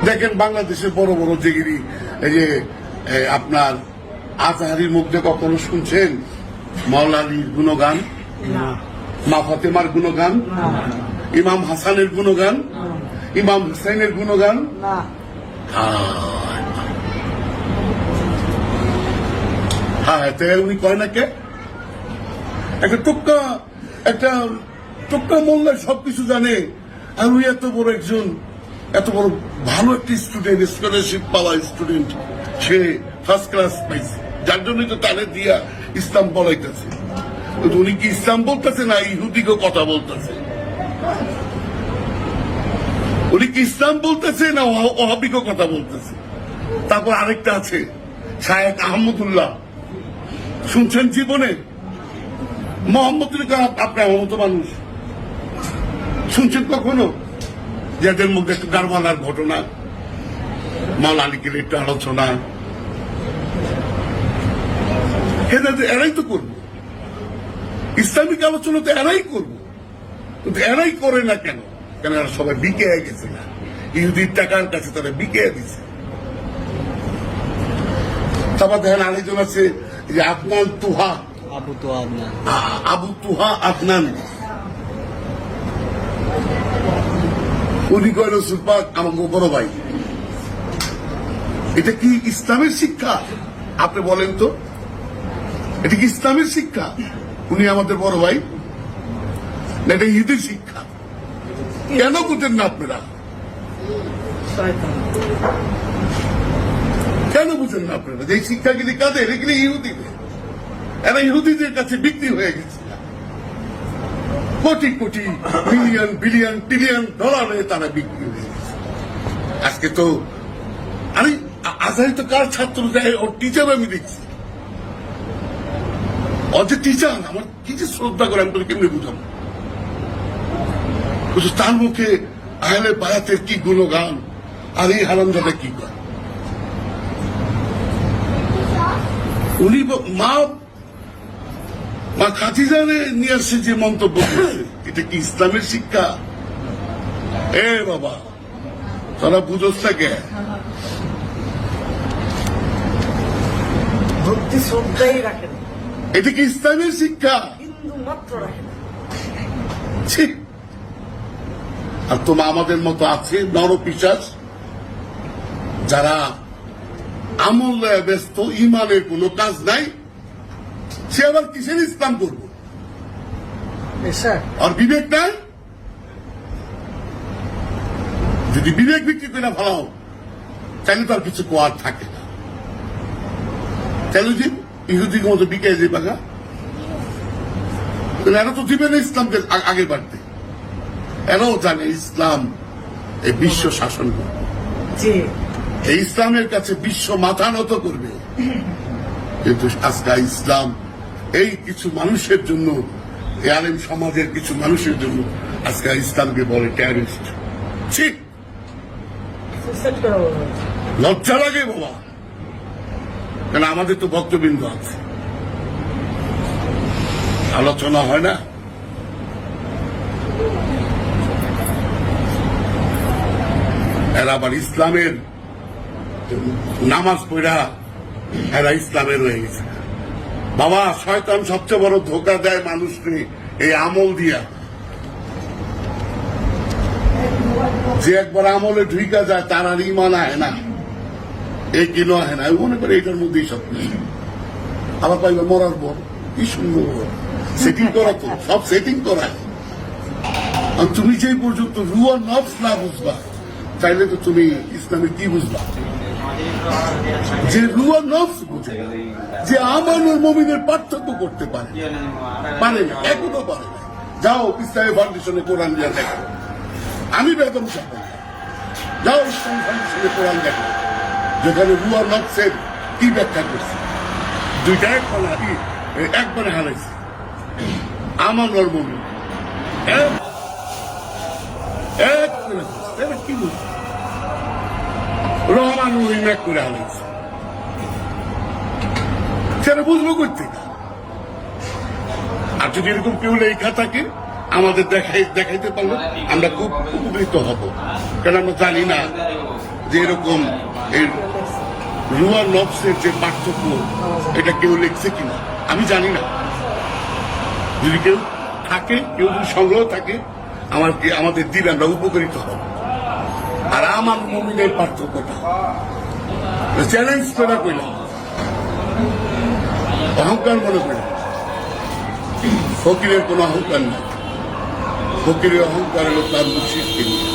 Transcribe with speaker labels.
Speaker 1: দেখেন বাংলাদেশের বড় বড় যেগিরি এই যে আপনার আজহারির মধ্যে কখনো শুনছেন মাওলানির গুণগান, মা ফাতেমার গুণগান, ইমাম হাসানের গুণগান, ইমাম হুসাইনের গুণগান? হ্যাঁ, তাই উনি কয় না কে? একটা টোক্কা মোল্লায় সবকিছু জানে, আর উনি এত বড় একজন, এত বড় ভালো একটি স্টুডেন্ট, স্কলারশিপ পাওয়া স্টুডেন্ট, সে ফার্স্ট ক্লাস পাইছে, যার জন্যই তো তাদের দিয়া ইসলাম বলাইতেছে। উনি কি ইসলাম বলতেছে না ইহুদিকে কথা বলতেছে? উনি কি ইসলাম বলতেছে না ওহাবিকে কথা বলতেছে? তারপর আরেকটা আছে শায়েখ আহমদুল্লাহ, শুনছেন জীবনে? মোহাম্মদুল্লাহ, আপনি আমার মতো মানুষ শুনছেন কখনো? যাদের মধ্যে একটু কারবালার ঘটনা, মাওলানিকের একটু আলোচনা, এরাই তো করবো, ইসলামিক আলোচনা তো এরাই করবো, কিন্তু এরাই করে না কেন? কেন এরা সবাই বিকে গেছে না, ইহুদির টাকার কাছে তারা বিকে দিছে। তারপর দেখেন আরেকজন আছে যে আদনান তুহা, আবু তুহা আদনান, উনি কয় রসুল পাক আমার বড় ভাই। এটা কি ইসলামের শিক্ষা? আপনি বলেন তো, এটা কি ইসলামের শিক্ষা? উনি আমাদের বড় ভাই না, এটা ইহুদির শিক্ষা? কেন বুঝেন না আপনারা? কেন বুঝেন না আপনারা যে শিক্ষাগুলি কাদের? এগুলি ইহুদিদের, এরা ইহুদিদের কাছে বিক্রি হয়ে গেছে। Crore crore million billion trillion ডলারে তারা বিক্রি হয়ে গেছে। আজকে তো আরে আজহারি তো কার ছাত্র যায়, ওর টিচার আমি দেখছি, ওর যে টিচার আমার কি যে শ্রদ্ধা করে, আমি তোর কেমনি বুঝাবো? তার মুখে আহলে বায়াতের কি গুণগান, আর এই হারামজাদা কি করে? উনি মা খাদিজারে নিয়ে আসছে যে মন্তব্য করেছে, এটা কি ইসলামের শিক্ষা? এ বাবা, তারা বুঝোস না কে?
Speaker 2: ভক্তি শ্রদ্ধাই রাখেন,
Speaker 1: এটা কি ইসলামের শিক্ষা?
Speaker 2: হিন্দু মাত্র রাখেন।
Speaker 1: ঠিক। আর তোমার আমাদের মতো আছে নরপিশাচ, যারা আমল ব্যস্ত, ইমানের কোনো কাজ নাই, সে আবার কিসের ইসলাম করবো? আর বিবেক নাই? যদি বিবেক বিক্রি করে ভালো চাইলে তো আর কিছু কোয়ার থাকে না। চাইলে যে ইহুদির মতো বিকে যে বাঘা, এরা তো দিবে না ইসলামকে আগে বাড়তে। এরাও জানে ইসলাম এই বিশ্ব শাসন করবে, এই ইসলামের কাছে বিশ্ব মাথা নত করবে। কিন্তু আজকে ইসলাম এই কিছু মানুষের জন্য, এই আলেম সমাজের কিছু মানুষের জন্য আজকে ইসলামকে বলে টেররিস্ট। ঠিক, লজ্জা লাগে বাবা। কেন আমাদের তো ভক্তবৃন্দ আছে, আলোচনা হয় না? এরা আবার ইসলামের নামাজ পড়া, এরা ইসলামের রয়ে গেছে। বাবা, শয়তান সবচেয়ে বড় ধোকা দেয় মানুষকে এই আমল দিয়া। যে একবার আমলে ঢুকা যায় তার আর ইমান আয় না, এই কিনো আয় না, মনে করে এটার মধ্যেই সব কিছু। আবার পাইবে মরার পর কি সুন্দর সেটিং করা, তো সব সেটিং করা। আর তুমি যে পর্যন্ত রুয়া নফস না বুঝবা, চাইলে তো তুমি ইসলামে কি বুঝবা? যে রুয়া নফস বুঝে, যে আমানুল মুমিনের পার্থক্য করতে পারে না, এখনো পারে না। যাও ইসলামী ফাউন্ডেশনে কোরআন দিয়া দেখো, আমি বেদম চাপা, যাও ইসলামী ফাউন্ডেশনে কোরআন দেখো, যেখানে রুয়া নফসের কি ব্যাখ্যা করছে। দুইটা একবারে হারাইছে। আমানুল মুমিন কি বুঝছে? রহমান এক করে হারাইছে, সেটা বুঝবো করতে। আর যদি এরকম কেউ লেখা থাকে আমাদের দেখাইতে পারলে আমরা খুব উপকৃত হব, কারণ আমরা জানি না যে এরকম এই রুয়া নফসের যে পার্থক্য এটা কেউ লিখছে কিনা আমি জানি না। যদি কেউ থাকে, কেউ যদি সংগ্রহ থাকে, আমাদের দিন আমরা উপকৃত হব। আর আমার মুমিনের পার্থক্যটা চ্যালেঞ্জ করা কইলাম, অহংকার মনে করি। ফকিরের কোনো অহংকার নেই, ফকিরের অহংকার হলো তার মুর্শিদকে নিয়ে।